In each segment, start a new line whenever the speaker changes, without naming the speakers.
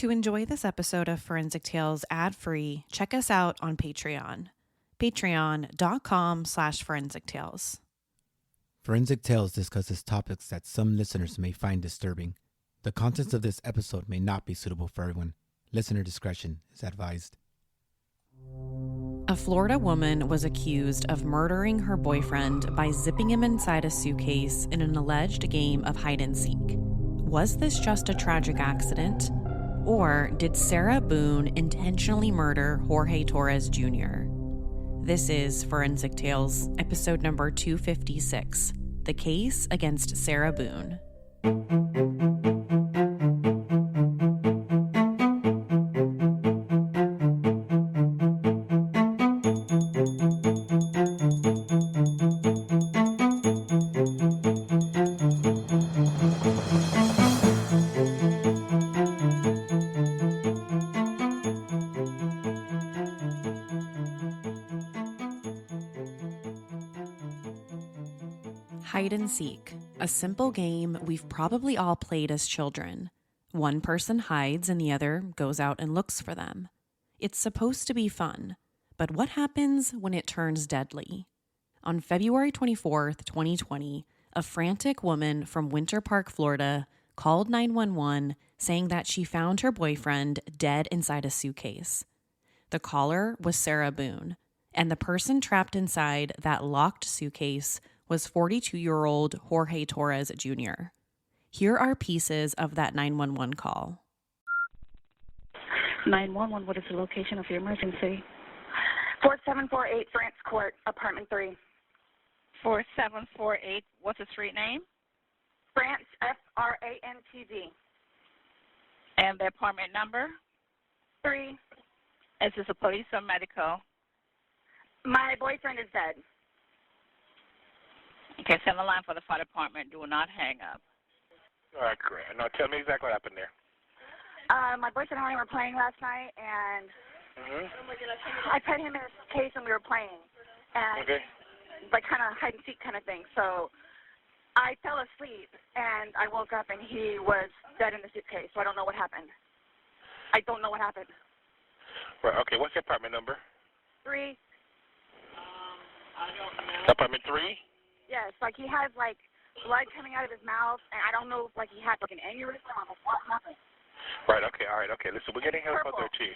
To enjoy this episode of Forensic Tales ad-free, check us out on Patreon. Patreon.com/Forensic Tales.
Forensic Tales discusses topics that some listeners may find disturbing. The contents of this episode may not be suitable for everyone. Listener discretion is advised.
A Florida woman was accused of murdering her boyfriend by zipping him inside a suitcase in an alleged game of hide and seek. Was this just a tragic accident? Or did Sarah Boone intentionally murder Jorge Torres Jr.? This is Forensic Tales, episode number 256, The Case Against Sarah Boone. Hide and seek, a simple game we've probably all played as children. One person hides and the other goes out and looks for them. It's supposed to be fun, but what happens when it turns deadly? On February 24th, 2020, a frantic woman from Winter Park, Florida, called 911 saying that she found her boyfriend dead inside a suitcase. The caller was Sarah Boone, and the person trapped inside that locked suitcase was 42-year-old Jorge Torres Jr. Here are pieces of that 911 call.
911, what is the location of your emergency? 4748 France Court, apartment 3.
4748, what's the street name?
France, Frantd.
And the apartment number?
3.
Is this a police or medical?
My boyfriend is dead.
Okay, send the line for the fire department. Do not hang up.
All right, great. Now tell me exactly what happened there.
My boyfriend and I were playing last night, and I put him in his case and we were playing. And like kind of hide and seek kind of thing. So I fell asleep, and I woke up, and he was dead in the suitcase. So I don't know what happened. I don't know what happened.
Right, okay, what's the apartment number?
3.
Apartment 3?
Yes, like he has like blood coming out of his mouth, and I don't know if like he had like an aneurysm or what happened.
Right, okay, all right, okay. Listen, we're getting help out there too.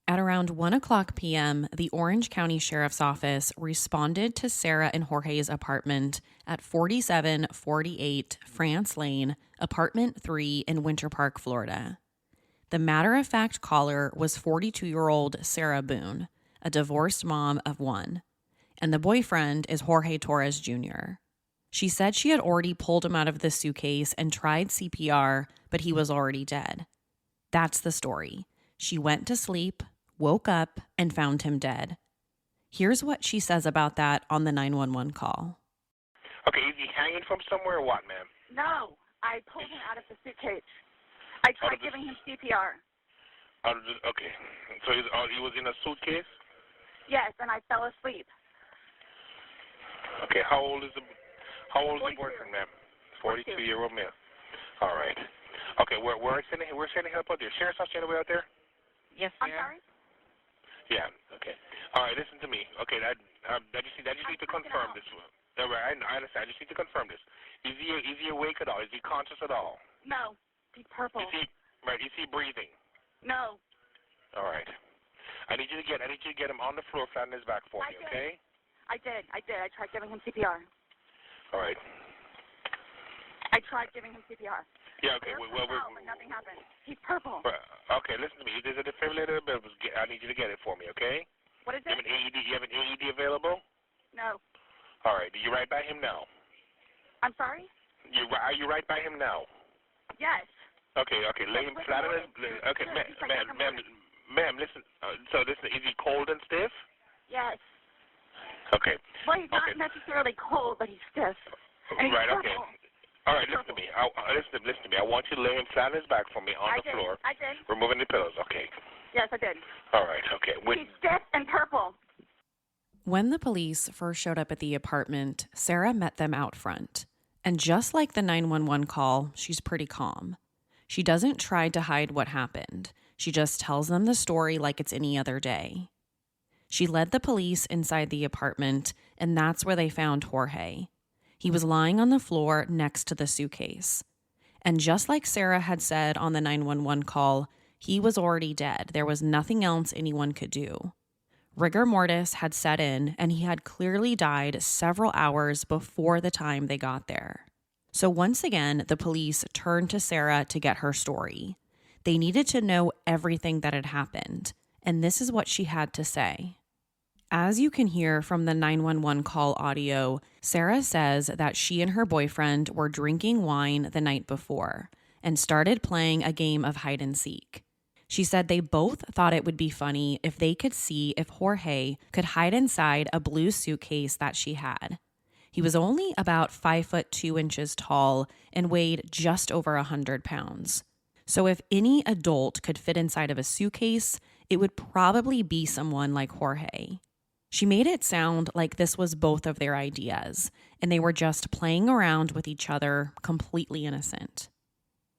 At around 1:00 p.m., the Orange County Sheriff's Office responded to Sarah and Jorge's apartment at 4748 France Lane, apartment 3 in Winter Park, Florida. The matter-of-fact caller was 42-year-old Sarah Boone, a divorced mom of 1. And the boyfriend is Jorge Torres Jr. She said she had already pulled him out of the suitcase and tried CPR, but he was already dead. That's the story. She went to sleep, woke up, and found him dead. Here's what she says about that on the 911 call.
Okay, is he hanging from somewhere or what, ma'am?
No, I pulled him out of the suitcase. I tried giving him CPR.
Okay, so he was in a suitcase?
Yes, and I fell asleep.
Okay, how old is the boyfriend, ma'am? 42-year-old male. All right. Okay, we're sending help out there. Sheriff's officer out there?
Yes,
I'm
ma'am.
sorry?
Yeah, okay. All right, listen to me. Okay, I just need to confirm this. All right, I understand. I just need to confirm this. Is he awake at all? Is he conscious at all?
No, he's purple.
Is he breathing?
No.
All right. I need you to get him on the floor, flat on his back for me, okay?
I did. I tried giving him CPR.
All right.
I tried giving him CPR.
Yeah, okay.
But nothing happened. He's purple.
Okay, listen to me. There's a defibrillator available. I need you to get it for me, okay?
What is it?
You have an AED available?
No.
All right. Are you right by him now?
I'm sorry?
Are you right by him now?
Yes.
Okay. Lay him flat on his... Okay, ma'am, listen. So listen, is he cold and stiff?
Yes.
Okay.
Well, he's not necessarily cold, but he's stiff. And
Right,
he's
okay.
purple.
All right, listen to me. Listen to me. I want you to lay him flat on his back for me on the floor.
I did.
Removing the pillows. Okay.
Yes, I did.
All right, okay.
He's stiff and purple.
When the police first showed up at the apartment, Sarah met them out front. And just like the 911 call, she's pretty calm. She doesn't try to hide what happened. She just tells them the story like it's any other day. She led the police inside the apartment, and that's where they found Jorge. He was lying on the floor next to the suitcase. And just like Sarah had said on the 911 call, he was already dead. There was nothing else anyone could do. Rigor mortis had set in, and he had clearly died several hours before the time they got there. So once again, the police turned to Sarah to get her story. They needed to know everything that had happened, and this is what she had to say. As you can hear from the 911 call audio, Sarah says that she and her boyfriend were drinking wine the night before and started playing a game of hide and seek. She said they both thought it would be funny if they could see if Jorge could hide inside a blue suitcase that she had. He was only about 5'2" tall and weighed just over 100 pounds. So if any adult could fit inside of a suitcase, it would probably be someone like Jorge. She made it sound like this was both of their ideas, and they were just playing around with each other, completely innocent.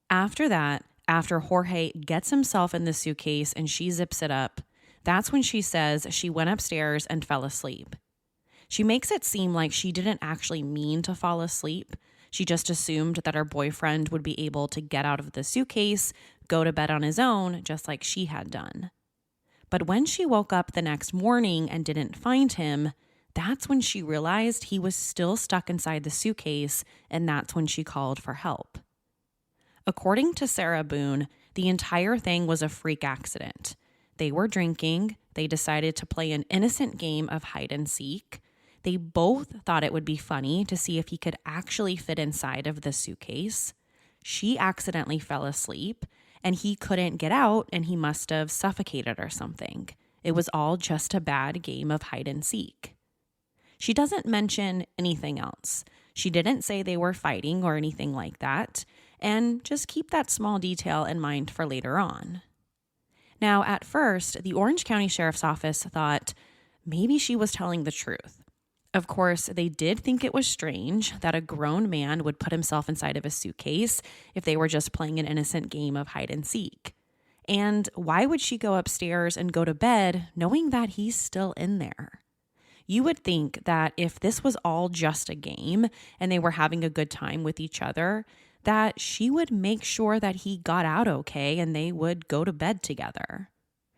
After that, after Jorge gets himself in the suitcase and she zips it up, that's when she says she went upstairs and fell asleep. She makes it seem like she didn't actually mean to fall asleep. She just assumed that her boyfriend would be able to get out of the suitcase, go to bed on his own, just like she had done. But when she woke up the next morning and didn't find him, that's when she realized he was still stuck inside the suitcase, and that's when she called for help. According to Sarah Boone, the entire thing was a freak accident. They were drinking. They decided to play an innocent game of hide and seek. They both thought it would be funny to see if he could actually fit inside of the suitcase. She accidentally fell asleep, and he couldn't get out, and he must have suffocated or something. It was all just a bad game of hide and seek. She doesn't mention anything else. She didn't say they were fighting or anything like that, and just keep that small detail in mind for later on. Now, at first, the Orange County Sheriff's Office thought maybe she was telling the truth. Of course, they did think it was strange that a grown man would put himself inside of a suitcase if they were just playing an innocent game of hide and seek. And why would she go upstairs and go to bed knowing that he's still in there? You would think that if this was all just a game and they were having a good time with each other, that she would make sure that he got out okay and they would go to bed together.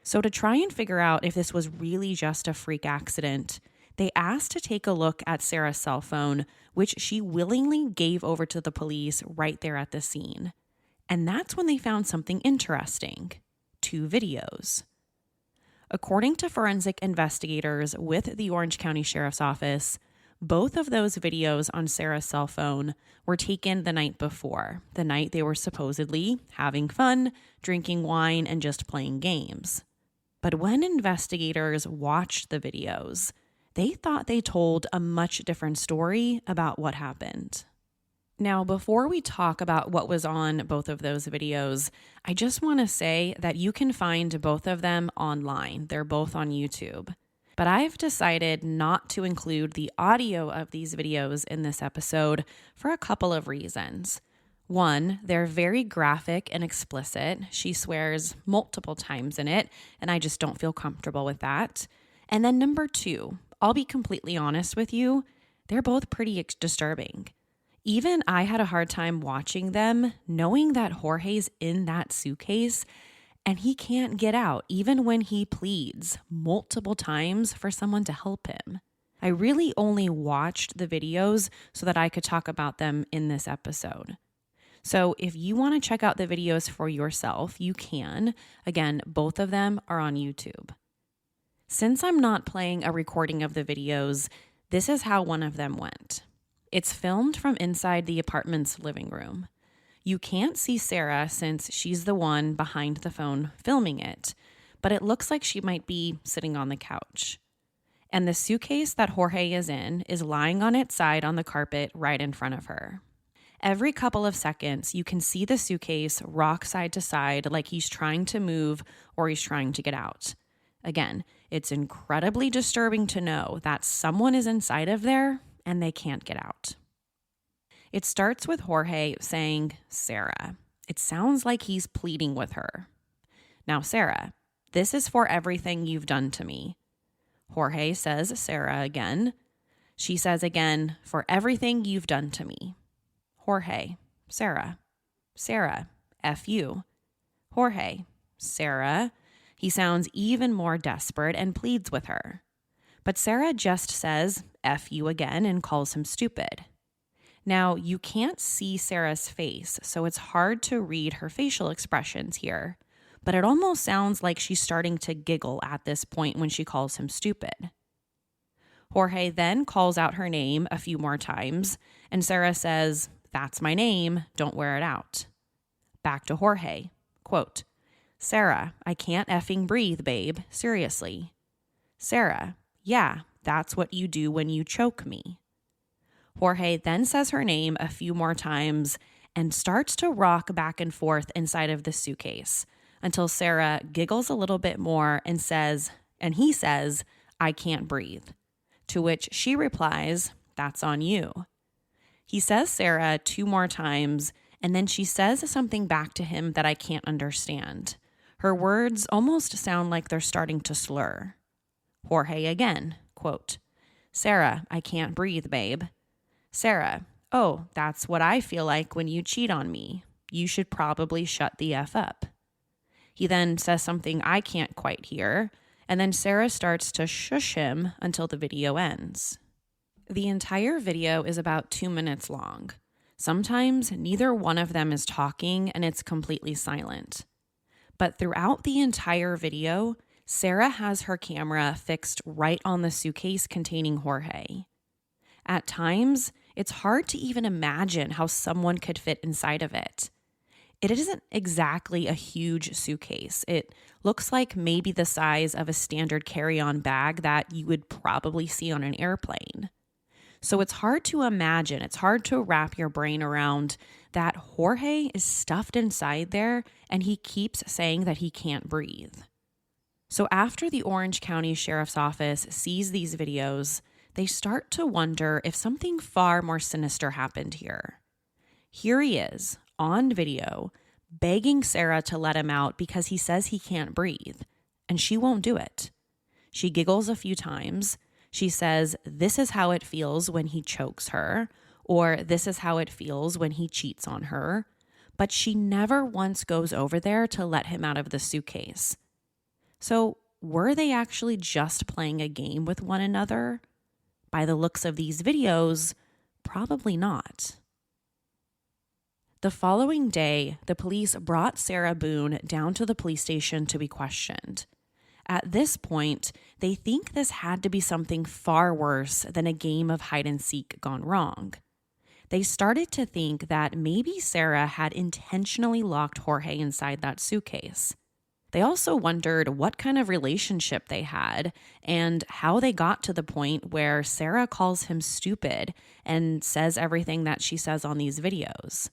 So to try and figure out if this was really just a freak accident, they asked to take a look at Sarah's cell phone, which she willingly gave over to the police right there at the scene. And that's when they found something interesting: 2 videos. According to forensic investigators with the Orange County Sheriff's Office, both of those videos on Sarah's cell phone were taken the night before, the night they were supposedly having fun, drinking wine, and just playing games. But when investigators watched the videos, they thought they told a much different story about what happened. Now, before we talk about what was on both of those videos, I just want to say that you can find both of them online. They're both on YouTube. But I've decided not to include the audio of these videos in this episode for a couple of reasons. One, they're very graphic and explicit. She swears multiple times in it, and I just don't feel comfortable with that. And then number 2, I'll be completely honest with you, they're both pretty disturbing. Even I had a hard time watching them, knowing that Jorge's in that suitcase and he can't get out, even when he pleads multiple times for someone to help him. I really only watched the videos so that I could talk about them in this episode. So if you want to check out the videos for yourself, you can. Again, both of them are on YouTube. Since I'm not playing a recording of the videos, this is how one of them went. It's filmed from inside the apartment's living room. You can't see Sarah since she's the one behind the phone filming it, but it looks like she might be sitting on the couch. And the suitcase that Jorge is in is lying on its side on the carpet right in front of her. Every couple of seconds, you can see the suitcase rock side to side like he's trying to move or he's trying to get out. Again, it's incredibly disturbing to know that someone is inside of there and they can't get out. It starts with Jorge saying, "Sarah," It sounds like he's pleading with her. Now, Sarah, this is for everything you've done to me. Jorge says Sarah again. She says again, for everything you've done to me. Jorge, Sarah, Sarah, F you. Jorge, Sarah. He sounds even more desperate and pleads with her. But Sarah just says F you again and calls him stupid. Now, you can't see Sarah's face, so it's hard to read her facial expressions here, but it almost sounds like she's starting to giggle at this point when she calls him stupid. Jorge then calls out her name a few more times, and Sarah says, "That's my name, don't wear it out." Back to Jorge, quote, "Sarah, I can't effing breathe, babe, seriously." Sarah, "Yeah, that's what you do when you choke me." Jorge then says her name a few more times and starts to rock back and forth inside of the suitcase until Sarah giggles a little bit more and he says, "I can't breathe." To which she replies, "That's on you." He says Sarah 2 more times, and then she says something back to him that I can't understand. Her words almost sound like they're starting to slur. Jorge again, quote, "Sarah, I can't breathe, babe." Sarah, "Oh, that's what I feel like when you cheat on me. You should probably shut the F up." He then says something I can't quite hear, and then Sarah starts to shush him until the video ends. The entire video is about 2 minutes long. Sometimes neither one of them is talking and it's completely silent. But throughout the entire video, Sarah has her camera fixed right on the suitcase containing Jorge. At times, it's hard to even imagine how someone could fit inside of it. It isn't exactly a huge suitcase. It looks like maybe the size of a standard carry-on bag that you would probably see on an airplane. So it's hard to imagine, it's hard to wrap your brain around that Jorge is stuffed inside there and he keeps saying that he can't breathe. So after the Orange County Sheriff's Office sees these videos, they start to wonder if something far more sinister happened here. Here he is, on video, begging Sarah to let him out because he says he can't breathe, and she won't do it. She giggles a few times. She says, "This is how it feels when he chokes her," or "This is how it feels when he cheats on her," but she never once goes over there to let him out of the suitcase. So were they actually just playing a game with one another? By the looks of these videos, probably not. The following day, the police brought Sarah Boone down to the police station to be questioned. At this point, they think this had to be something far worse than a game of hide and seek gone wrong. They started to think that maybe Sarah had intentionally locked Jorge inside that suitcase. They also wondered what kind of relationship they had and how they got to the point where Sarah calls him stupid and says everything that she says on these videos.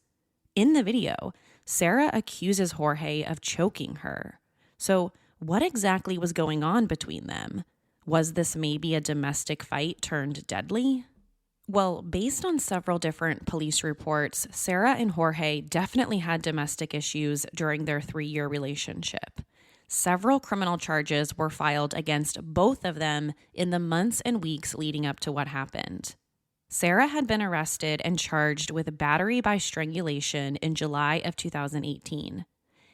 In the video, Sarah accuses Jorge of choking her. So what exactly was going on between them? Was this maybe a domestic fight turned deadly? Well, based on several different police reports, Sarah and Jorge definitely had domestic issues during their 3-year relationship. Several criminal charges were filed against both of them in the months and weeks leading up to what happened. Sarah had been arrested and charged with battery by strangulation in July of 2018,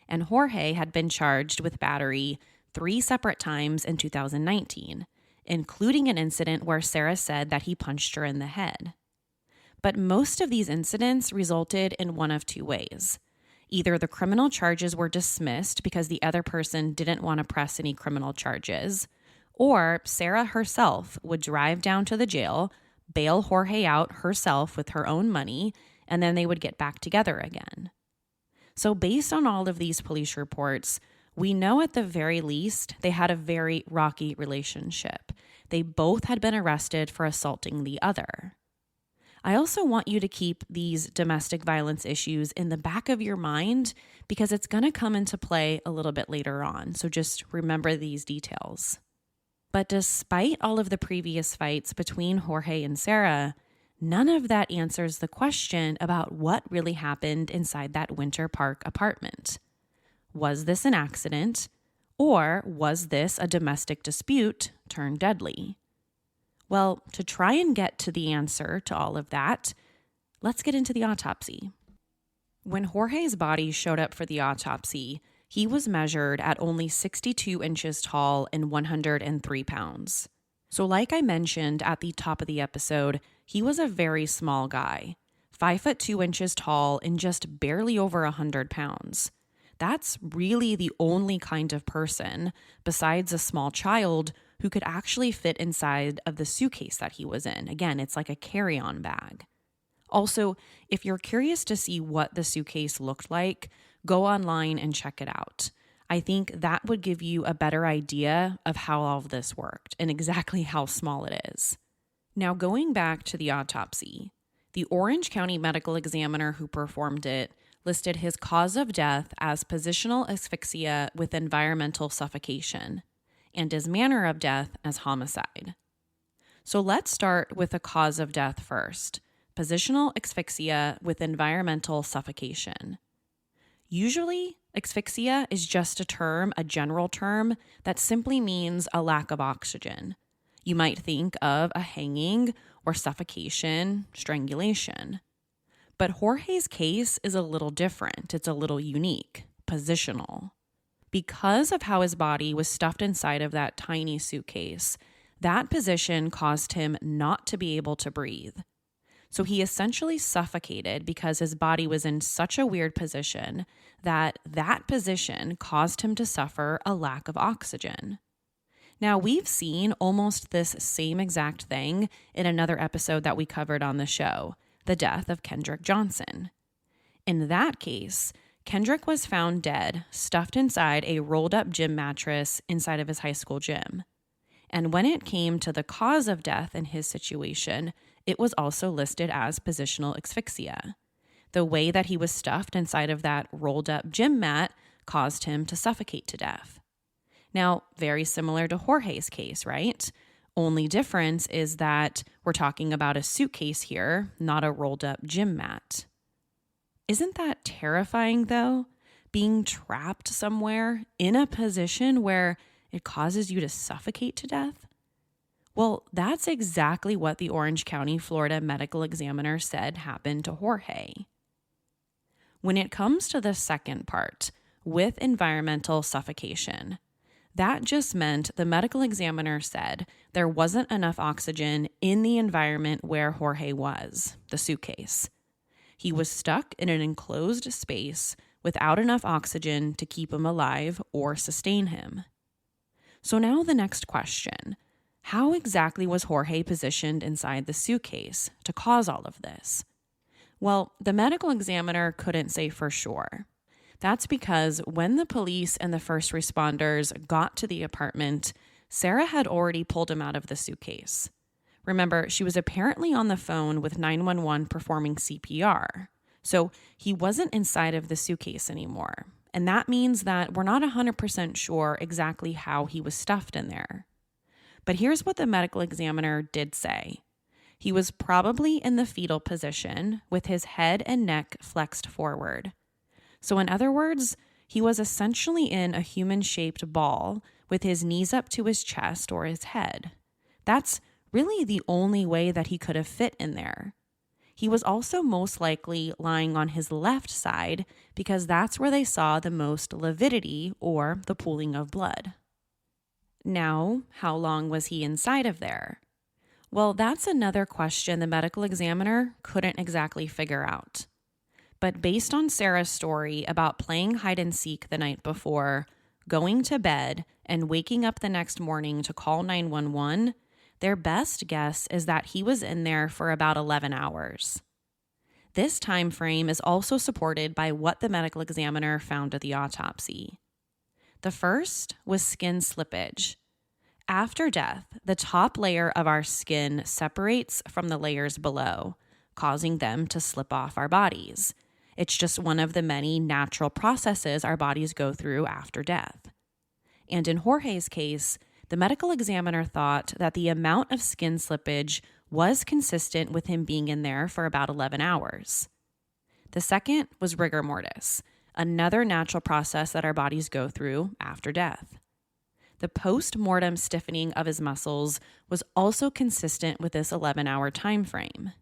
and Jorge had been charged with battery 3 separate times in 2019, including an incident where Sarah said that he punched her in the head. But most of these incidents resulted in one of 2 ways. Either the criminal charges were dismissed because the other person didn't want to press any criminal charges, or Sarah herself would drive down to the jail, bail Jorge out herself with her own money, and then they would get back together again. So based on all of these police reports, we know at the very least they had a very rocky relationship. They both had been arrested for assaulting the other. I also want you to keep these domestic violence issues in the back of your mind because it's going to come into play a little bit later on. So just remember these details. But despite all of the previous fights between Jorge and Sarah, none of that answers the question about what really happened inside that Winter Park apartment. Was this an accident, or was this a domestic dispute turned deadly? Well, to try and get to the answer to all of that, let's get into the autopsy. When Jorge's body showed up for the autopsy, he was measured at only 62 inches tall and 103 pounds. So like I mentioned at the top of the episode, he was a very small guy, 5'2" tall and just barely over 100 pounds. That's really the only kind of person, besides a small child, who could actually fit inside of the suitcase that he was in. Again, it's like a carry-on bag. Also, if you're curious to see what the suitcase looked like, go online and check it out. I think that would give you a better idea of how all of this worked and exactly how small it is. Now, going back to the autopsy, the Orange County medical examiner who performed it listed his cause of death as positional asphyxia with environmental suffocation and his manner of death as homicide. So let's start with the cause of death first, positional asphyxia with environmental suffocation. Usually, asphyxia is just a general term that simply means a lack of oxygen. You might think of a hanging or suffocation, strangulation. But Jorge's case is a little different. It's a little unique, positional. Because of how his body was stuffed inside of that tiny suitcase, that position caused him not to be able to breathe. So he essentially suffocated because his body was in such a weird position that position caused him to suffer a lack of oxygen. Now, we've seen almost this same exact thing in another episode that we covered on the show, the death of Kendrick Johnson. In that case, Kendrick was found dead, stuffed inside a rolled-up gym mattress inside of his high school gym. And when it came to the cause of death in his situation, it was also listed as positional asphyxia. The way that he was stuffed inside of that rolled-up gym mat caused him to suffocate to death. Now, very similar to Jorge's case, right? Only difference is that we're talking about a suitcase here, not a rolled-up gym mat. Isn't that terrifying, though? Being trapped somewhere in a position where it causes you to suffocate to death? Well, that's exactly what the Orange County, Florida medical examiner said happened to Jorge. When it comes to the second part, with environmental suffocation, that just meant the medical examiner said there wasn't enough oxygen in the environment where Jorge was, the suitcase. He was stuck in an enclosed space without enough oxygen to keep him alive or sustain him. So now the next question. How exactly was Jorge positioned inside the suitcase to cause all of this? Well, the medical examiner couldn't say for sure. That's because when the police and the first responders got to the apartment, Sarah had already pulled him out of the suitcase. Remember, she was apparently on the phone with 911 performing CPR. So he wasn't inside of the suitcase anymore. And that means that we're not 100% sure exactly how he was stuffed in there. But here's what the medical examiner did say. He was probably in the fetal position with his head and neck flexed forward. So in other words, he was essentially in a human-shaped ball with his knees up to his chest or his head. That's really the only way that he could have fit in there. He was also most likely lying on his left side because that's where they saw the most lividity or the pooling of blood. Now, how long was he inside of there? Well, that's another question the medical examiner couldn't exactly figure out. But based on Sarah's story about playing hide and seek the night before, going to bed, and waking up the next morning to call 911, their best guess is that he was in there for about 11 hours. This time frame is also supported by what the medical examiner found at the autopsy. The first was skin slippage. After death, the top layer of our skin separates from the layers below, causing them to slip off our bodies. It's just one of the many natural processes our bodies go through after death. And in Jorge's case, the medical examiner thought that the amount of skin slippage was consistent with him being in there for about 11 hours. The second was rigor mortis, another natural process that our bodies go through after death. The post-mortem stiffening of his muscles was also consistent with this 11-hour time frame.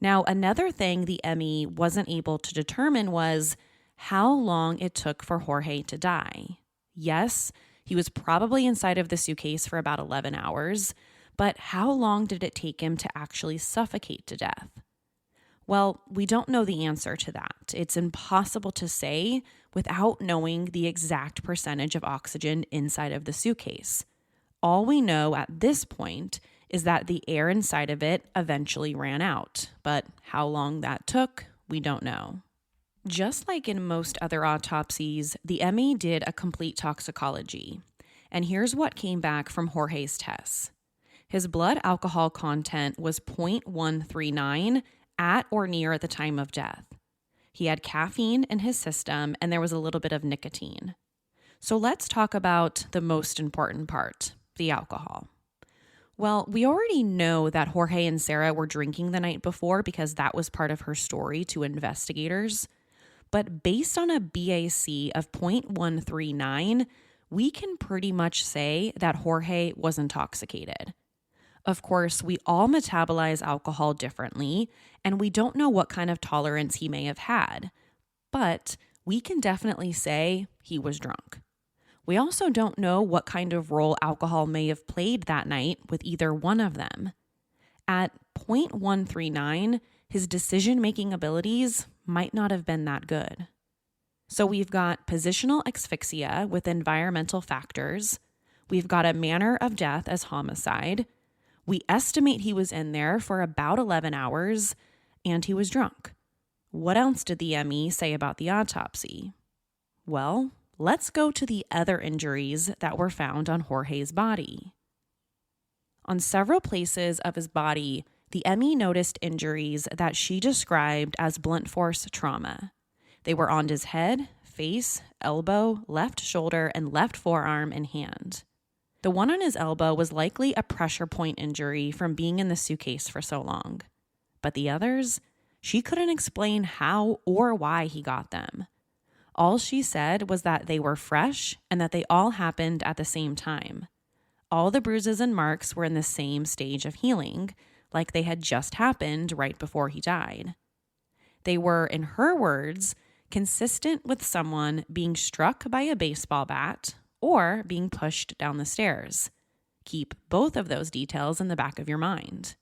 Now, another thing the ME wasn't able to determine was how long it took for Jorge to die. Yes, he was probably inside of the suitcase for about 11 hours, but how long did it take him to actually suffocate to death? Well, we don't know the answer to that. It's impossible to say without knowing the exact percentage of oxygen inside of the suitcase. All we know at this point is that the air inside of it eventually ran out, but how long that took, we don't know. Just like in most other autopsies, the ME did a complete toxicology, and here's what came back from Jorge's tests. His blood alcohol content was 0.139 at or near the time of death. He had caffeine in his system, and there was a little bit of nicotine. So let's talk about the most important part, the alcohol. Well, we already know that Jorge and Sarah were drinking the night before because that was part of her story to investigators. But based on a BAC of 0.139, we can pretty much say that Jorge was intoxicated. Of course, we all metabolize alcohol differently, and we don't know what kind of tolerance he may have had, but we can definitely say he was drunk. We also don't know what kind of role alcohol may have played that night with either one of them. At 0.139, his decision-making abilities might not have been that good. So we've got positional asphyxia with environmental factors. We've got a manner of death as homicide. We estimate he was in there for about 11 hours, and he was drunk. What else did the ME say about the autopsy? Well, let's go to the other injuries that were found on Jorge's body. On several places of his body, the ME noticed injuries that she described as blunt force trauma. They were on his head, face, elbow, left shoulder, and left forearm and hand. The one on his elbow was likely a pressure point injury from being in the suitcase for so long. But the others, she couldn't explain how or why he got them. All she said was that they were fresh and that they all happened at the same time. All the bruises and marks were in the same stage of healing, like they had just happened right before he died. They were, in her words, consistent with someone being struck by a baseball bat or being pushed down the stairs. Keep both of those details in the back of your mind.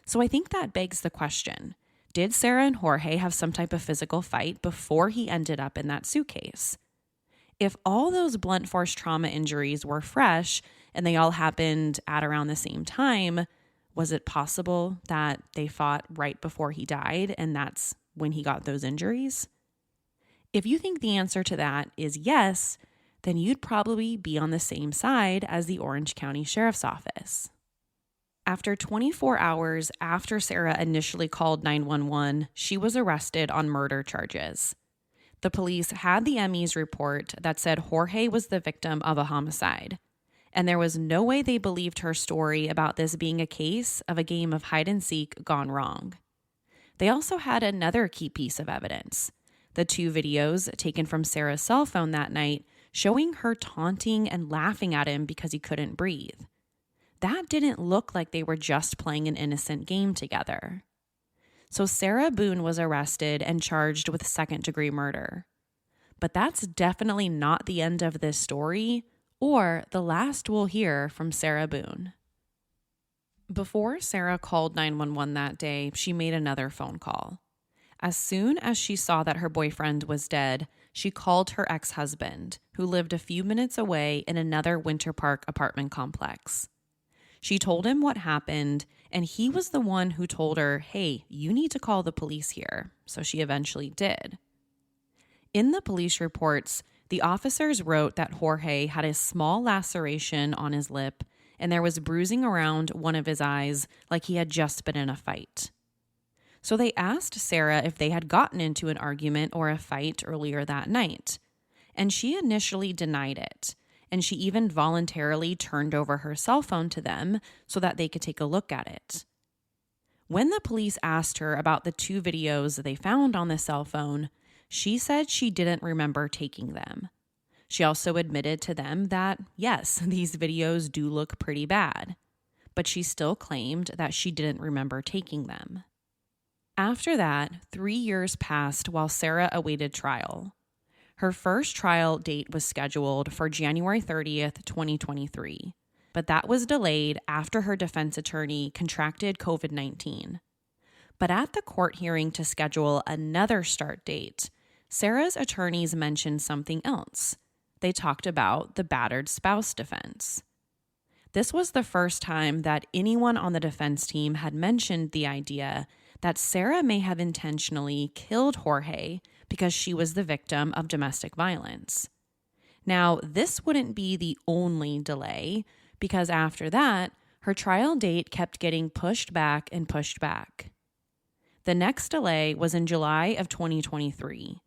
So I think that begs the question, did Sarah and Jorge have some type of physical fight before he ended up in that suitcase? If all those blunt force trauma injuries were fresh and they all happened at around the same time, was it possible that they fought right before he died and that's when he got those injuries? If you think the answer to that is yes, then you'd probably be on the same side as the Orange County Sheriff's Office. After 24 hours after Sarah initially called 911, she was arrested on murder charges. The police had the ME's report that said Jorge was the victim of a homicide, and there was no way they believed her story about this being a case of a game of hide and seek gone wrong. They also had another key piece of evidence, the 2 videos taken from Sarah's cell phone that night showing her taunting and laughing at him because he couldn't breathe. That didn't look like they were just playing an innocent game together. So Sarah Boone was arrested and charged with second-degree murder. But that's definitely not the end of this story or the last we'll hear from Sarah Boone. Before Sarah called 911 that day, she made another phone call. As soon as she saw that her boyfriend was dead, she called her ex-husband, who lived a few minutes away in another Winter Park apartment complex. She told him what happened, and he was the one who told her, hey, you need to call the police here, so she eventually did. In the police reports, the officers wrote that Jorge had a small laceration on his lip, and there was bruising around one of his eyes like he had just been in a fight. So they asked Sarah if they had gotten into an argument or a fight earlier that night, and she initially denied it, and she even voluntarily turned over her cell phone to them so that they could take a look at it. When the police asked her about the 2 videos they found on the cell phone, she said she didn't remember taking them. She also admitted to them that, yes, these videos do look pretty bad, but she still claimed that she didn't remember taking them. After that, 3 years passed while Sarah awaited trial. Her first trial date was scheduled for January 30th, 2023, but that was delayed after her defense attorney contracted COVID-19. But at the court hearing to schedule another start date, Sarah's attorneys mentioned something else. They talked about the battered spouse defense. This was the first time that anyone on the defense team had mentioned the idea that Sarah may have intentionally killed Jorge because she was the victim of domestic violence. Now, this wouldn't be the only delay, because after that, her trial date kept getting pushed back and pushed back. The next delay was in July of 2023.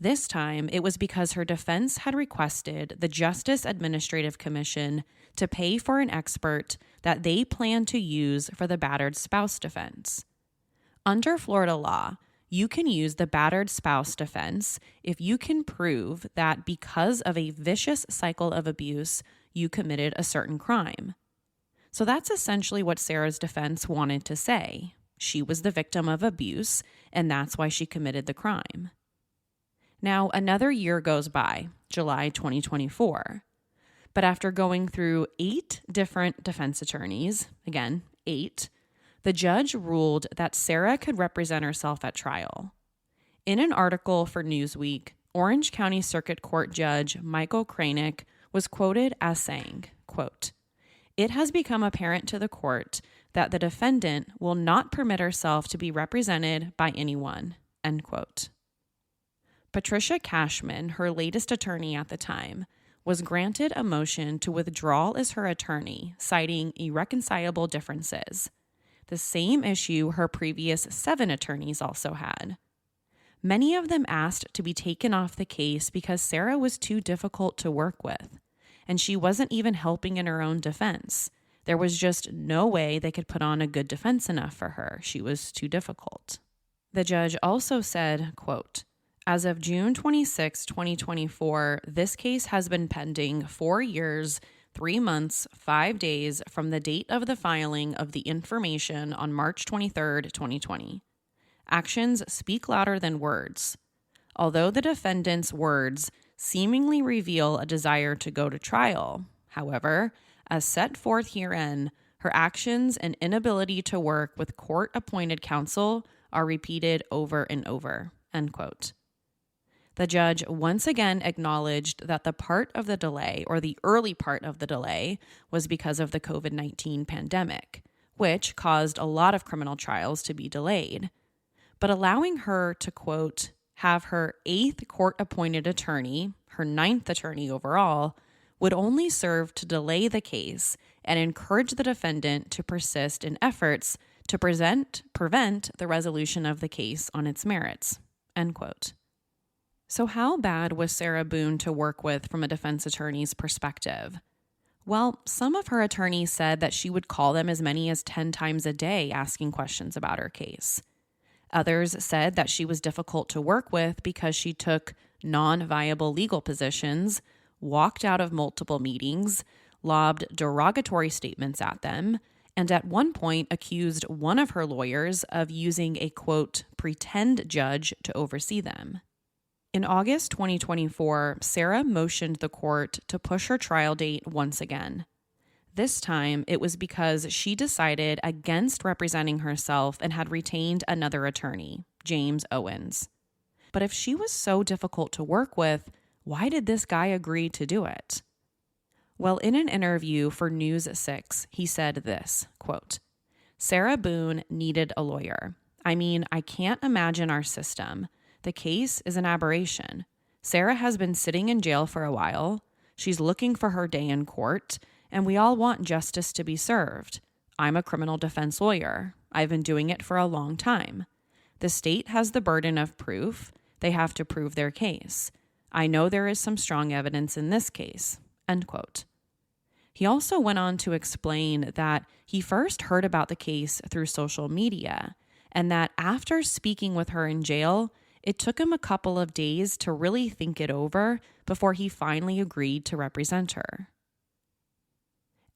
This time, it was because her defense had requested the Justice Administrative Commission to pay for an expert that they planned to use for the battered spouse defense. Under Florida law, you can use the battered spouse defense if you can prove that because of a vicious cycle of abuse, you committed a certain crime. So that's essentially what Sarah's defense wanted to say. She was the victim of abuse, and that's why she committed the crime. Now, another year goes by, July 2024. But after going through 8 different defense attorneys, again, 8, the judge ruled that Sarah could represent herself at trial. In an article for Newsweek, Orange County Circuit Court Judge Michael Kranick was quoted as saying, quote, "It has become apparent to the court that the defendant will not permit herself to be represented by anyone," end quote. Patricia Cashman, her latest attorney at the time, was granted a motion to withdraw as her attorney, citing irreconcilable differences, the same issue her previous 7 attorneys also had. Many of them asked to be taken off the case because Sarah was too difficult to work with, and she wasn't even helping in her own defense. There was just no way they could put on a good defense enough for her. She was too difficult. The judge also said, quote, "As of June 26, 2024, this case has been pending 4 years, 3 months, 5 days from the date of the filing of the information on March 23, 2020. Actions speak louder than words. Although the defendant's words seemingly reveal a desire to go to trial, however, as set forth herein, her actions and inability to work with court-appointed counsel are repeated over and over," end quote. The judge once again acknowledged that the part of the delay, or the early part of the delay, was because of the COVID-19 pandemic, which caused a lot of criminal trials to be delayed. But allowing her to, quote, "have her 8th court-appointed attorney, her 9th attorney overall, would only serve to delay the case and encourage the defendant to persist in efforts to prevent the resolution of the case on its merits," end quote. So how bad was Sarah Boone to work with from a defense attorney's perspective? Well, some of her attorneys said that she would call them as many as 10 times a day asking questions about her case. Others said that she was difficult to work with because she took non-viable legal positions, walked out of multiple meetings, lobbed derogatory statements at them, and at one point accused one of her lawyers of using a, quote, "pretend judge" to oversee them. In August 2024, Sarah motioned the court to push her trial date once again. This time, it was because she decided against representing herself and had retained another attorney, James Owens. But if she was so difficult to work with, why did this guy agree to do it? Well, in an interview for News 6, he said this, quote, "Sarah Boone needed a lawyer. I mean, I can't imagine our system. The case is an aberration. Sarah has been sitting in jail for a while. She's looking for her day in court, and we all want justice to be served. I'm a criminal defense lawyer. I've been doing it for a long time. The state has the burden of proof. They have to prove their case. I know there is some strong evidence in this case," end quote. He also went on to explain that he first heard about the case through social media, and that after speaking with her in jail, it took him a couple of days to really think it over before he finally agreed to represent her.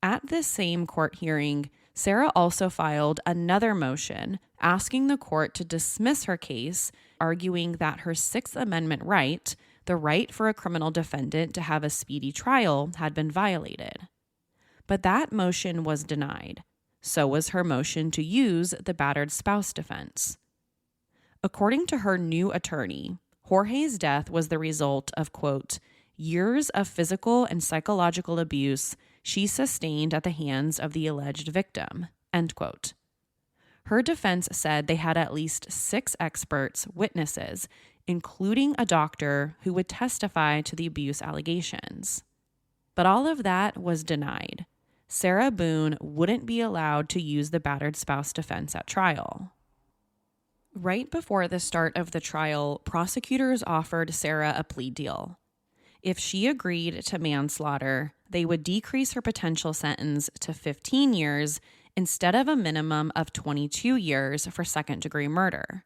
At this same court hearing, Sarah also filed another motion asking the court to dismiss her case, arguing that her Sixth Amendment right, the right for a criminal defendant to have a speedy trial, had been violated. But that motion was denied. So was her motion to use the battered spouse defense. According to her new attorney, Jorge's death was the result of, quote, years of physical and psychological abuse she sustained at the hands of the alleged victim, end quote. Her defense said they had at least 6 experts, witnesses, including a doctor who would testify to the abuse allegations. But all of that was denied. Sarah Boone wouldn't be allowed to use the battered spouse defense at trial. Right before the start of the trial, prosecutors offered Sarah a plea deal. If she agreed to manslaughter, they would decrease her potential sentence to 15 years instead of a minimum of 22 years for second-degree murder.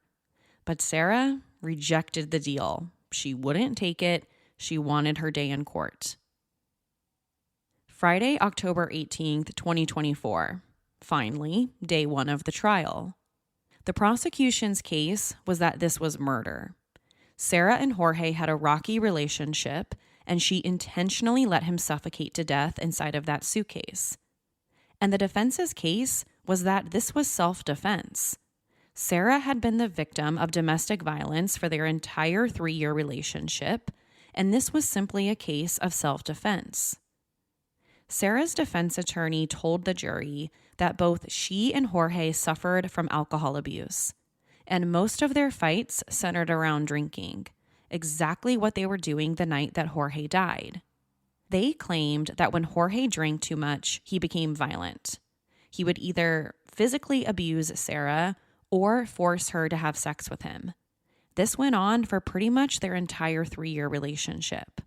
But Sarah rejected the deal. She wouldn't take it. She wanted her day in court. Friday, October 18th, 2024. Finally, day 1 of the trial. The prosecution's case was that this was murder. Sarah and Jorge had a rocky relationship, and she intentionally let him suffocate to death inside of that suitcase. And the defense's case was that this was self-defense. Sarah had been the victim of domestic violence for their entire 3-year relationship, and this was simply a case of self-defense. Sarah's defense attorney told the jury that both she and Jorge suffered from alcohol abuse, and most of their fights centered around drinking, exactly what they were doing the night that Jorge died. They claimed that when Jorge drank too much, he became violent. He would either physically abuse Sarah or force her to have sex with him. This went on for pretty much their entire 3-year relationship.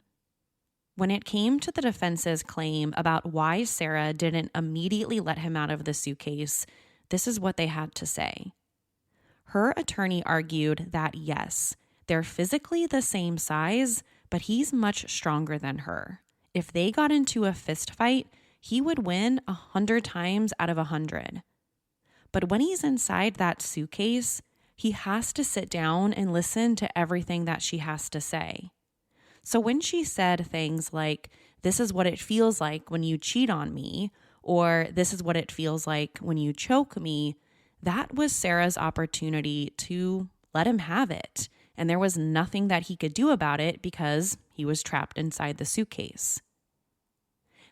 When it came to the defense's claim about why Sarah didn't immediately let him out of the suitcase, this is what they had to say. Her attorney argued that yes, they're physically the same size, but he's much stronger than her. If they got into a fist fight, he would win 100 times out of 100. But when he's inside that suitcase, he has to sit down and listen to everything that she has to say. So when she said things like, "This is what it feels like when you cheat on me," or "This is what it feels like when you choke me," that was Sarah's opportunity to let him have it. And there was nothing that he could do about it because he was trapped inside the suitcase.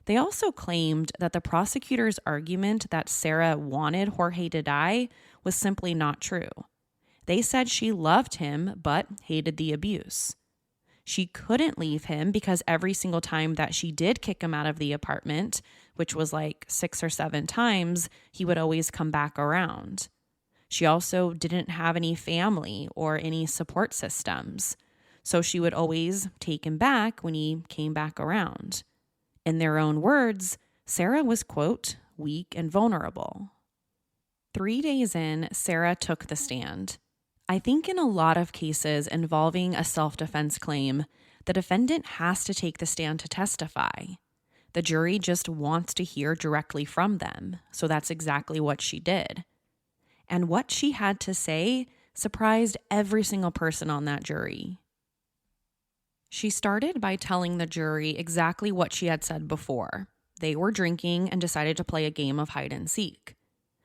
They also claimed that the prosecutor's argument that Sarah wanted Jorge to die was simply not true. They said she loved him but hated the abuse. She couldn't leave him because every single time that she did kick him out of the apartment, which was like 6 or 7 times, he would always come back around. She also didn't have any family or any support systems, so she would always take him back when he came back around. In their own words, Sarah was, quote, weak and vulnerable. 3 days in, Sarah took the stand. I think in a lot of cases involving a self-defense claim, the defendant has to take the stand to testify. The jury just wants to hear directly from them, so that's exactly what she did. And what she had to say surprised every single person on that jury. She started by telling the jury exactly what she had said before. They were drinking and decided to play a game of hide and seek.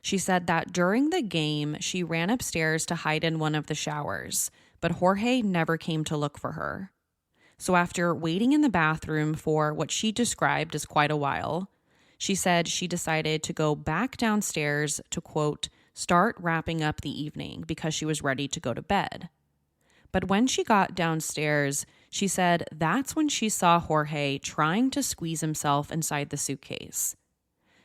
She said that during the game, she ran upstairs to hide in one of the showers, but Jorge never came to look for her. So after waiting in the bathroom for what she described as quite a while, she said she decided to go back downstairs to, quote, start wrapping up the evening because she was ready to go to bed. But when she got downstairs, she said that's when she saw Jorge trying to squeeze himself inside the suitcase.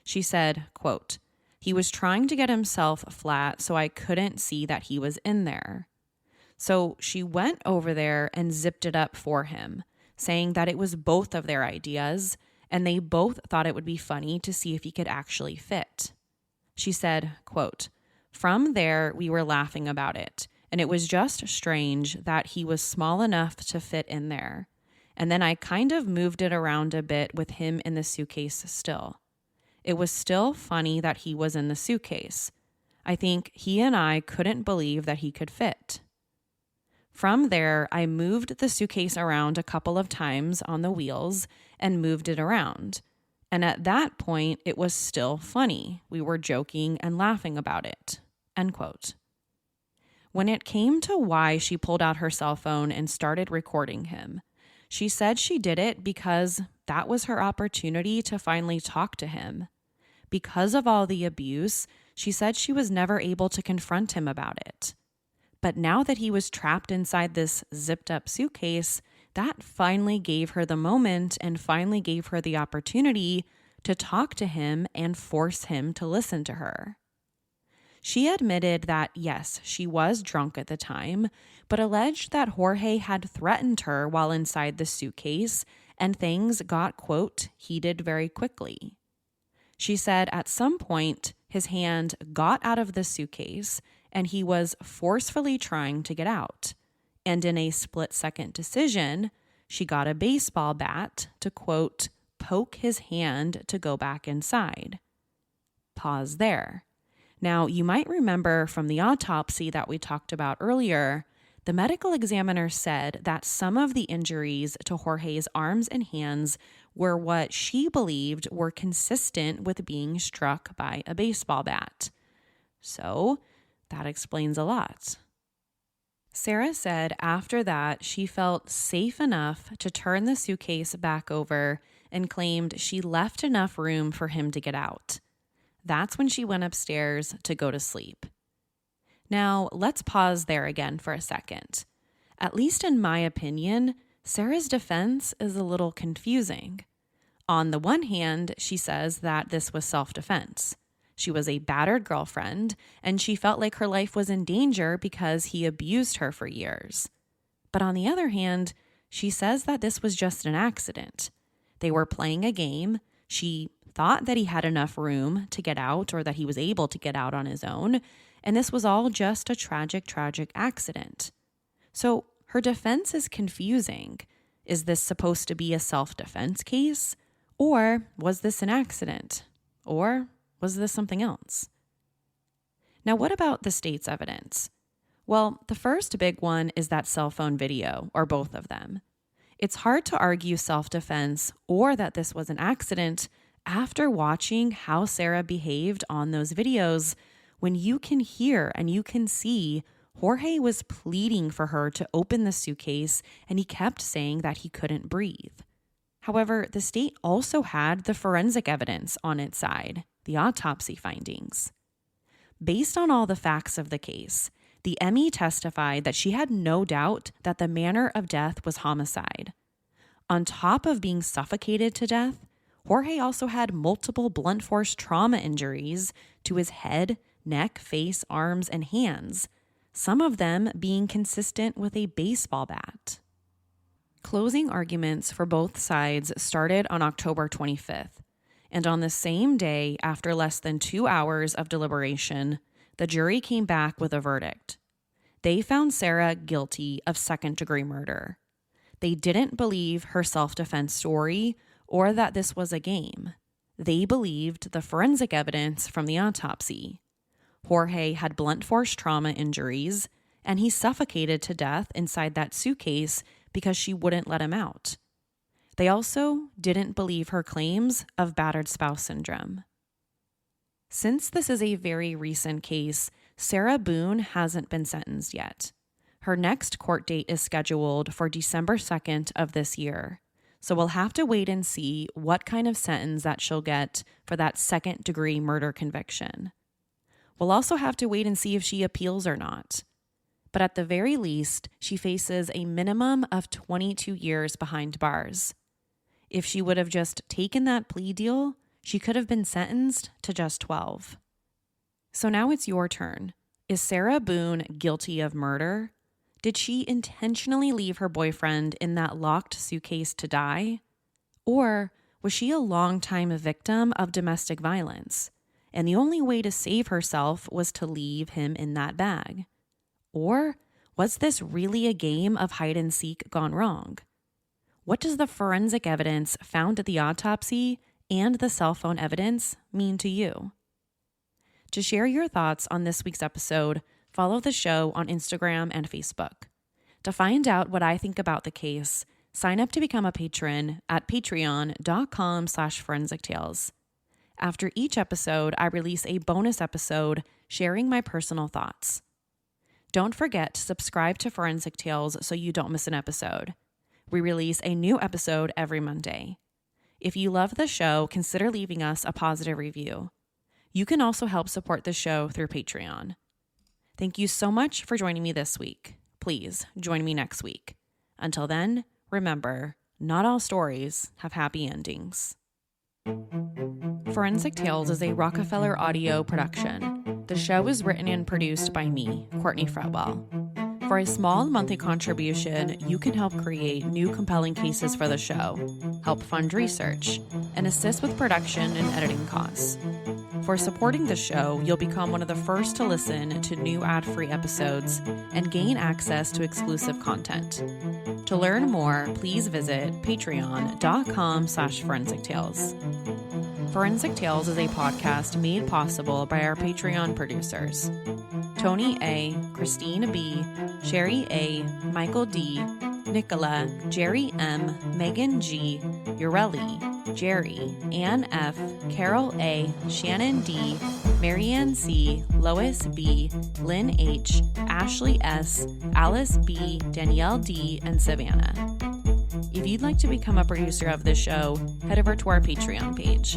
She said, quote, he was trying to get himself flat so I couldn't see that he was in there. So she went over there and zipped it up for him, saying that it was both of their ideas and they both thought it would be funny to see if he could actually fit. She said, quote, "From there, we were laughing about it, and it was just strange that he was small enough to fit in there. And then I kind of moved it around a bit with him in the suitcase still. It was still funny that he was in the suitcase. I think he and I couldn't believe that he could fit. From there, I moved the suitcase around a couple of times on the wheels and moved it around. And at that point, it was still funny. We were joking and laughing about it." End quote. When it came to why she pulled out her cell phone and started recording him, she said she did it because that was her opportunity to finally talk to him. Because of all the abuse, she said she was never able to confront him about it. But now that he was trapped inside this zipped up suitcase, that finally gave her the moment and finally gave her the opportunity to talk to him and force him to listen to her. She admitted that, yes, she was drunk at the time, but alleged that Jorge had threatened her while inside the suitcase and things got, quote, heated very quickly. She said at some point his hand got out of the suitcase and he was forcefully trying to get out. And in a split-second decision, she got a baseball bat to, quote, poke his hand to go back inside. Pause there. Now, you might remember from the autopsy that we talked about earlier, the medical examiner said that some of the injuries to Jorge's arms and hands were what she believed were consistent with being struck by a baseball bat. So, that explains a lot. Sarah said after that she felt safe enough to turn the suitcase back over and claimed she left enough room for him to get out. That's when she went upstairs to go to sleep. Now, let's pause there again for a second. At least in my opinion, Sarah's defense is a little confusing. On the one hand, she says that this was self-defense. She was a battered girlfriend, and she felt like her life was in danger because he abused her for years. But on the other hand, she says that this was just an accident. They were playing a game. She thought that he had enough room to get out or that he was able to get out on his own, and this was all just a tragic accident. So her defense is confusing. Is this supposed to be a self-defense case? Or was this an accident? Or was this something else? Now, what about the state's evidence? Well, the first big one is that cell phone video, or both of them. It's hard to argue self-defense or that this was an accident after watching how Sarah behaved on those videos, when you can hear and you can see Jorge was pleading for her to open the suitcase and he kept saying that he couldn't breathe. However, the state also had the forensic evidence on its side, the autopsy findings. Based on all the facts of the case, the ME testified that she had no doubt that the manner of death was homicide. On top of being suffocated to death, Jorge also had multiple blunt force trauma injuries to his head, neck, face, arms, and hands, some of them being consistent with a baseball bat. Closing arguments for both sides started on October 25th, and on the same day, after less than 2 hours of deliberation, the jury came back with a verdict. They found Sarah guilty of second-degree murder. They didn't believe her self-defense story or that this was a game. They believed the forensic evidence from the autopsy. Jorge had blunt force trauma injuries, and he suffocated to death inside that suitcase because she wouldn't let him out. They also didn't believe her claims of battered spouse syndrome. Since this is a very recent case, Sarah Boone hasn't been sentenced yet. Her next court date is scheduled for December 2nd of this year, so we'll have to wait and see what kind of sentence that she'll get for that second-degree murder conviction. We'll also have to wait and see if she appeals or not. But at the very least, she faces a minimum of 22 years behind bars. If she would have just taken that plea deal, she could have been sentenced to just 12. So now it's your turn. Is Sarah Boone guilty of murder? Did she intentionally leave her boyfriend in that locked suitcase to die? Or Was she a long-time victim of domestic violence, and the only way to save herself was to leave him in that bag? Or was this really a game of hide and seek gone wrong? What does the forensic evidence found at the autopsy and the cell phone evidence mean to you? To share your thoughts on this week's episode, follow the show on Instagram and Facebook. To find out what I think about the case, sign up to become a patron at patreon.com/forensictales. After each episode, I release a bonus episode sharing my personal thoughts. Don't forget to subscribe to Forensic Tales so you don't miss an episode. We release a new episode every Monday. If you love the show, consider leaving us a positive review. You can also help support the show through Patreon. Thank you so much for joining me this week. Please join me next week. Until then, remember, not all stories have happy endings. Forensic Tales is a Rockefeller audio production. The show is written and produced by me, Courtney Fretwell. For a small monthly contribution, you can help create new compelling cases for the show, help fund research, and assist with production and editing costs. For supporting the show, you'll become one of the first to listen to new ad-free episodes and gain access to exclusive content. To learn more, please visit patreon.com/forensictales. Forensic Tales is a podcast made possible by our Patreon producers: Tony A., Christine B., Sherry A., Michael D., Nicola, Jerry M., Megan G., Ureli, Jerry, Ann F., Carol A., Shannon D., Marianne C., Lois B., Lynn H., Ashley S., Alice B., Danielle D., and Savannah. If you'd like to become a producer of this show, head over to our Patreon page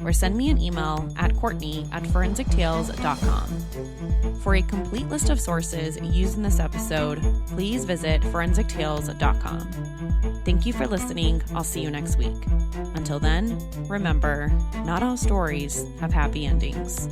or send me an email at courtney@forensictales.com. For a complete list of sources used in this episode, please visit forensictales.com. Thank you for listening. I'll see you next week. Until then, remember, not all stories have happy endings.